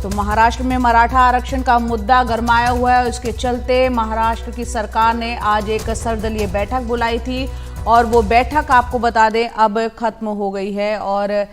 तो महाराष्ट्र में मराठा आरक्षण का मुद्दा गरमाया हुआ है। उसके चलते महाराष्ट्र की सरकार ने आज एक सर्वदलीय बैठक बुलाई थी और वो बैठक आपको बता दें अब खत्म हो गई है। और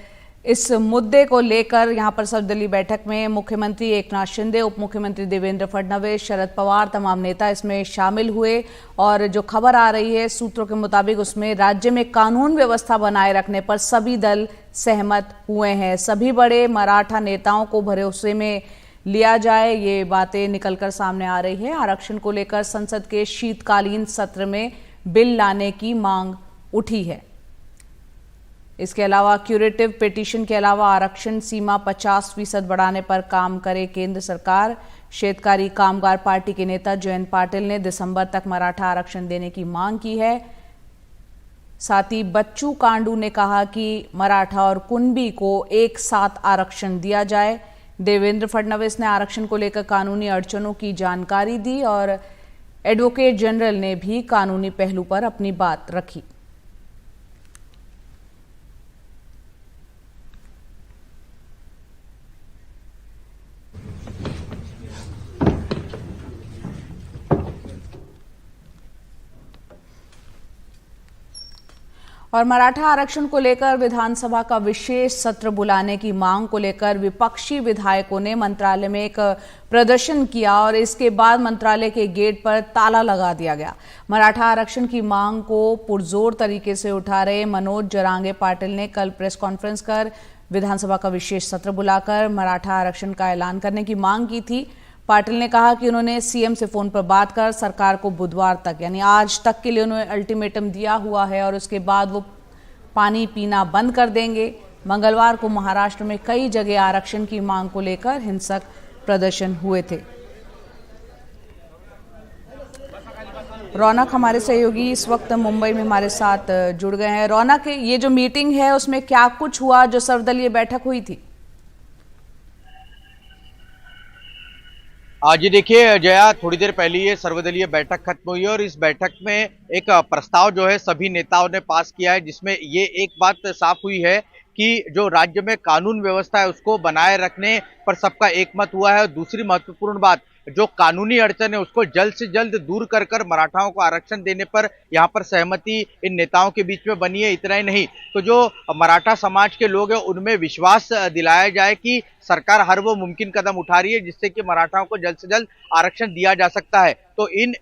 इस मुद्दे को लेकर यहां पर सर्वदलीय बैठक में मुख्यमंत्री एकनाथ शिंदे, उप मुख्यमंत्री देवेंद्र फडणवीस, शरद पवार, तमाम नेता इसमें शामिल हुए। और जो खबर आ रही है सूत्रों के मुताबिक उसमें राज्य में कानून व्यवस्था बनाए रखने पर सभी दल सहमत हुए हैं। सभी बड़े मराठा नेताओं को भरोसे में लिया जाए, ये बातें निकलकर सामने आ रही है। आरक्षण को लेकर संसद के शीतकालीन सत्र में बिल लाने की मांग उठी है। इसके अलावा क्यूरेटिव पिटीशन के अलावा आरक्षण सीमा 50% बढ़ाने पर काम करे केंद्र सरकार। शेतकारी कामगार पार्टी के नेता जयंत पाटिल ने दिसंबर तक मराठा आरक्षण देने की मांग की है। साथ ही बच्चू कांडू ने कहा कि मराठा और कुणबी को एक साथ आरक्षण दिया जाए। देवेंद्र फडणवीस ने आरक्षण को लेकर कानूनी अड़चनों की जानकारी दी और एडवोकेट जनरल ने भी कानूनी पहलू पर अपनी बात रखी। और मराठा आरक्षण को लेकर विधानसभा का विशेष सत्र बुलाने की मांग को लेकर विपक्षी विधायकों ने मंत्रालय में एक प्रदर्शन किया और इसके बाद मंत्रालय के गेट पर ताला लगा दिया गया। मराठा आरक्षण की मांग को पुरजोर तरीके से उठा रहे मनोज जरांगे पाटिल ने कल प्रेस कॉन्फ्रेंस कर विधानसभा का विशेष सत्र बुलाकर मराठा आरक्षण का ऐलान करने की मांग की थी। पाटिल ने कहा कि उन्होंने सीएम से फोन पर बात कर सरकार को बुधवार तक यानी आज तक के लिए उन्होंने अल्टीमेटम दिया हुआ है और उसके बाद वो पानी पीना बंद कर देंगे। मंगलवार को महाराष्ट्र में कई जगह आरक्षण की मांग को लेकर हिंसक प्रदर्शन हुए थे। रौनक हमारे सहयोगी इस वक्त मुंबई में हमारे साथ जुड़ गए हैं। रौनक, ये जो मीटिंग है उसमें क्या कुछ हुआ, जो सर्वदलीय बैठक हुई थी? जी देखिए जया, थोड़ी देर पहले ये सर्वदलीय बैठक खत्म हुई है और इस बैठक में एक प्रस्ताव जो है सभी नेताओं ने पास किया है, जिसमें ये एक बात साफ हुई है कि जो राज्य में कानून व्यवस्था है उसको बनाए रखने पर सबका एकमत हुआ है। और दूसरी महत्वपूर्ण बात, जो कानूनी अड़चन है उसको जल्द से जल्द दूर कर मराठाओं को आरक्षण देने पर यहाँ पर सहमति इन नेताओं के बीच में बनी है। इतना ही नहीं, तो जो मराठा समाज के लोग हैं उनमें विश्वास दिलाया जाए कि सरकार हर वो मुमकिन कदम उठा रही है जिससे कि मराठाओं को जल्द से जल्द आरक्षण दिया जा सकता है। तो इन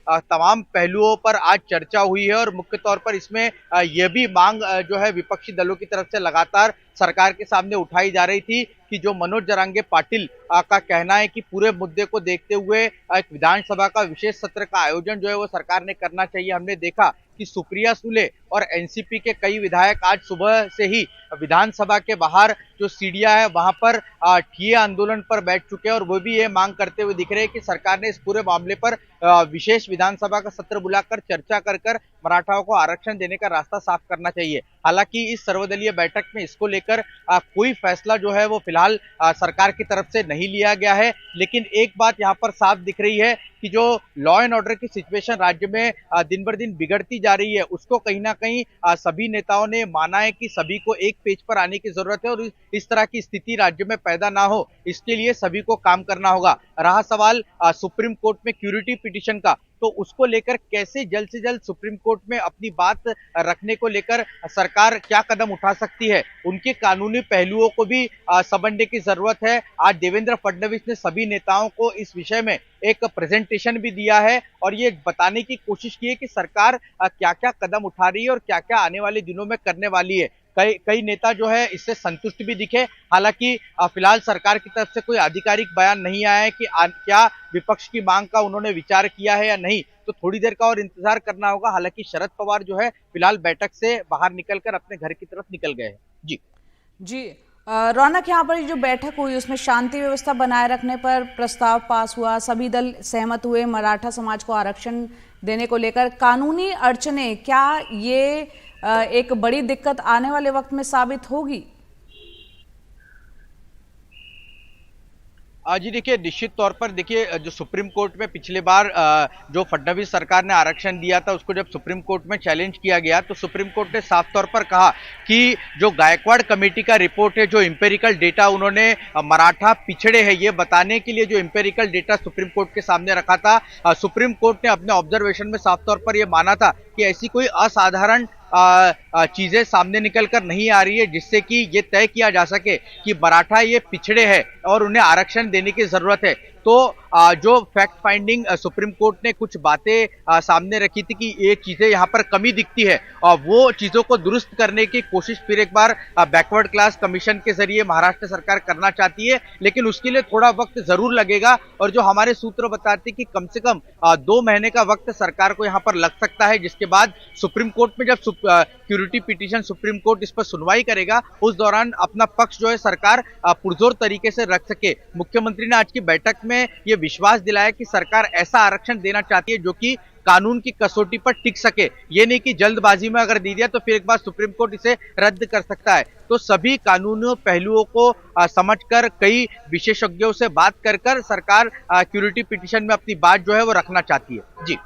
तमाम पहलुओं पर आज चर्चा हुई है और मुख्य तौर पर इसमें यह भी मांग जो है विपक्षी दलों की तरफ से लगातार सरकार के सामने उठाई जा रही थी कि जो मनोज जरांगे पाटिल का कहना है कि पूरे मुद्दे को देखते हुए एक विधानसभा का विशेष सत्र का आयोजन जो है वो सरकार ने करना चाहिए। हमने देखा कि सुप्रिया सुले और एनसीपी के कई विधायक आज सुबह से ही विधानसभा के बाहर जो सीढ़ियां है वहां पर ठिए आंदोलन पर बैठ चुके हैं और वो भी ये मांग करते हुए दिख रहे हैं कि सरकार ने इस पूरे मामले पर विशेष विधानसभा का सत्र बुलाकर चर्चा कर मराठाओं को आरक्षण देने का रास्ता साफ करना चाहिए। हालांकि इस सर्वदलीय बैठक में इसको लेकर कोई फैसला जो है वो फिलहाल सरकार की तरफ से नहीं लिया गया है। लेकिन एक बात यहाँ पर साफ दिख रही है कि जो लॉ एंड ऑर्डर की सिचुएशन राज्य में दिन बर दिन बिगड़ती जा रही है उसको कहीं ना कहीं सभी नेताओं ने माना है कि सभी को एक पेज पर आने की जरूरत है और इस तरह की स्थिति राज्य में पैदा ना हो, इसके लिए सभी को काम करना होगा। रहा सवाल सुप्रीम कोर्ट में क्यूरेटिव पिटीशन का, तो उसको लेकर कैसे जल्द से जल्द सुप्रीम कोर्ट में अपनी बात रखने को लेकर सरकार क्या कदम उठा सकती है, उनके कानूनी पहलुओं को भी समझने की जरूरत है। आज देवेंद्र फडणवीस ने सभी नेताओं को इस विषय में एक प्रेजेंटेशन भी दिया है और ये बताने की कोशिश की है कि सरकार क्या क्या कदम उठा रही है और क्या क्या आने वाले दिनों में करने वाली है। कई नेता जो है इससे संतुष्ट भी दिखे। हालांकि फिलहाल सरकार की तरफ से कोई आधिकारिक बयान नहीं आया है कि क्या विपक्ष की मांग का उन्होंने विचार किया है या नहीं, तो थोड़ी देर का और इंतजार करना होगा। हालांकि शरद पवार जो है फिलहाल बैठक से बाहर निकलकर अपने घर की तरफ निकल गए हैं। जी रौनक, यहाँ पर जो बैठक हुई उसमें शांति व्यवस्था बनाए रखने पर प्रस्ताव पास हुआ, सभी दल सहमत हुए मराठा समाज को आरक्षण देने को लेकर। कानूनी अड़चने, क्या ये एक बड़ी दिक्कत आने वाले वक्त में साबित होगी? जी देखिए, निश्चित तौर पर देखिए जो सुप्रीम कोर्ट में पिछले बार जो फडणवीस सरकार ने आरक्षण दिया था उसको जब सुप्रीम कोर्ट में चैलेंज किया गया तो सुप्रीम कोर्ट ने साफ तौर पर कहा कि जो गायकवाड़ कमेटी का रिपोर्ट है, जो इंपेरिकल डेटा उन्होंने मराठा पिछड़े हैं ये बताने के लिए जो इंपेरिकल डेटा सुप्रीम कोर्ट के सामने रखा था, सुप्रीम कोर्ट ने अपने ऑब्जर्वेशन में साफ तौर पर यह माना था कि ऐसी कोई असाधारण चीजें सामने निकल कर नहीं आ रही है जिससे कि ये तय किया जा सके कि मराठा ये पिछड़े हैं और उन्हें आरक्षण देने की जरूरत है। तो जो फैक्ट फाइंडिंग सुप्रीम कोर्ट ने कुछ बातें सामने रखी थी कि ये चीजें यहाँ पर कमी दिखती है और वो चीजों को दुरुस्त करने की कोशिश फिर एक बार बैकवर्ड क्लास कमीशन के जरिए महाराष्ट्र सरकार करना चाहती है, लेकिन उसके लिए थोड़ा वक्त जरूर लगेगा। और जो हमारे सूत्र बताते कि कम से कम 2 महीने का वक्त सरकार को यहाँ पर लग सकता है, जिसके बाद सुप्रीम कोर्ट में जब क्यूरिटी पिटीशन सुप्रीम कोर्ट इस पर सुनवाई करेगा उस दौरान अपना पक्ष जो है सरकार पुरजोर तरीके से रख सके। मुख्यमंत्री ने आज की बैठक में ये विश्वास दिलाया कि सरकार ऐसा आरक्षण देना चाहती है जो कि कानून की कसौटी पर टिक सके, ये नहीं कि जल्दबाजी में अगर दे दिया तो फिर एक बार सुप्रीम कोर्ट इसे रद्द कर सकता है। तो सभी कानूनी पहलुओं को समझकर कई विशेषज्ञों से बात कर सरकार क्यूरिटी पिटीशन में अपनी बात जो है वो रखना चाहती है। जी।